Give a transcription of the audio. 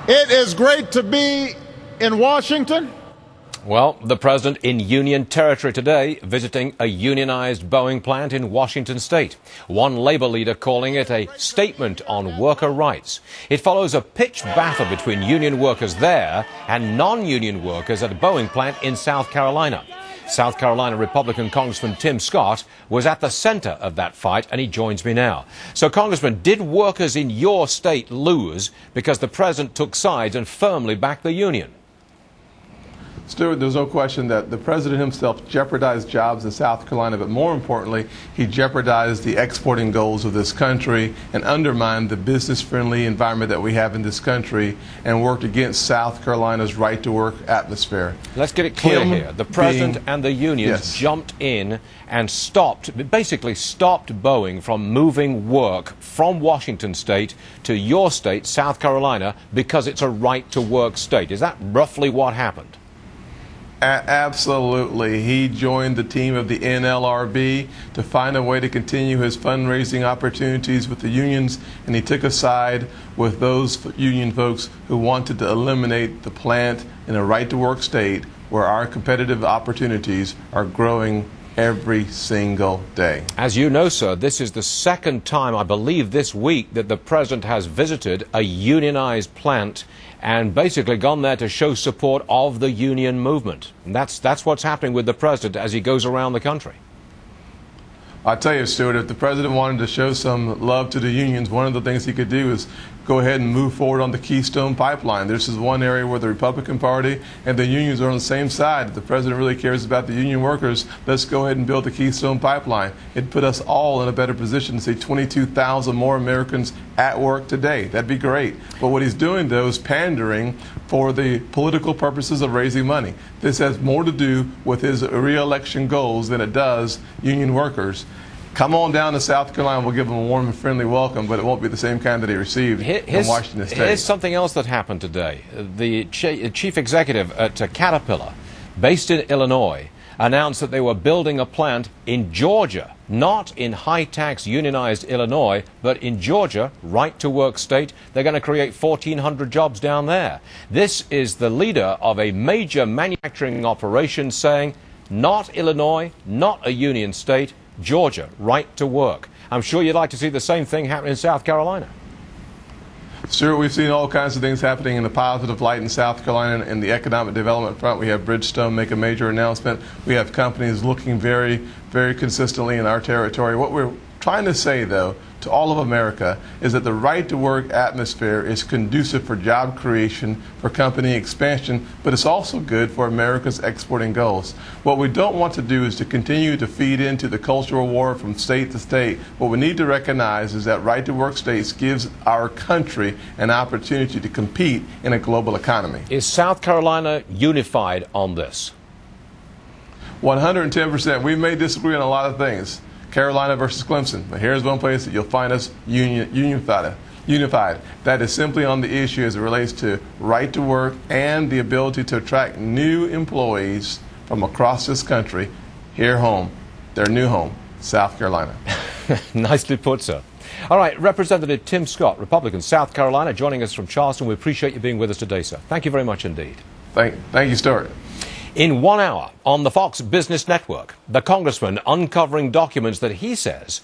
It is great to be in Washington. Well, the president in Union Territory today, visiting a unionized Boeing plant in Washington state. One labor leader calling it a statement on worker rights. It follows a pitched battle between union workers there and non-union workers at a Boeing plant in South Carolina. South Carolina Republican Congressman Tim Scott was at the center of that fight, and he joins me now. So, Congressman, did workers in your state lose because the president took sides and firmly backed the union? Stuart, there's no question that the president himself jeopardized jobs in South Carolina, but more importantly, he jeopardized the exporting goals of this country and undermined the business-friendly environment that we have in this country and worked against South Carolina's right-to-work atmosphere. Let's get it clear here. The president and the unions jumped in and basically stopped Boeing from moving work from Washington state to your state, South Carolina, because it's a right-to-work state. Is that roughly what happened? Absolutely. He joined the team of the NLRB to find a way to continue his fundraising opportunities with the unions, and he took a side with those union folks who wanted to eliminate the plant in a right-to-work state where our competitive opportunities are growing every single day. As you know, sir, this is the second time, I believe this week, that the president has visited a unionized plant and basically gone there to show support of the union movement. And that's what's happening with the president as he goes around the country. I tell you, Stuart, if the president wanted to show some love to the unions, one of the things he could do is go ahead and move forward on the Keystone Pipeline. This is one area where the Republican Party and the unions are on the same side. If the president really cares about the union workers, let's go ahead and build the Keystone Pipeline. It'd put us all in a better position to see 22,000 more Americans at work today. That'd be great. But what he's doing, though, is pandering for the political purposes of raising money. This has more to do with his re-election goals than it does union workers. Come on down to South Carolina. We'll give him a warm and friendly welcome, but it won't be the same kind that he received in Washington State. Here's something else that happened today. The chief executive at Caterpillar, based in Illinois, announced that they were building a plant in Georgia, not in high-tax unionized Illinois, but in Georgia, right-to-work state. They're going to create 1,400 jobs down there. This is the leader of a major manufacturing operation saying, not Illinois, not a union state, Georgia, right to work. I'm sure you'd like to see the same thing happen in South Carolina. Stuart, we've seen all kinds of things happening in a positive light in South Carolina in the economic development front. We have Bridgestone make a major announcement. We have companies looking very, very consistently in our territory. What we're trying to say, though, to all of America is that the right-to-work atmosphere is conducive for job creation, for company expansion, but it's also good for America's exporting goals. What we don't want to do is to continue to feed into the cultural war from state to state. What we need to recognize is that right-to-work states gives our country an opportunity to compete in a global economy. Is South Carolina unified on this? 110%. We may disagree on a lot of things. Carolina versus Clemson. But here's one place that you'll find us unified. That is simply on the issue as it relates to right to work and the ability to attract new employees from across this country here home, their new home, South Carolina. Nicely put, sir. All right, Representative Tim Scott, Republican, South Carolina, joining us from Charleston. We appreciate you being with us today, sir. Thank you very much indeed. Thank you, Stuart. In 1 hour on the Fox Business Network, the congressman uncovering documents that he says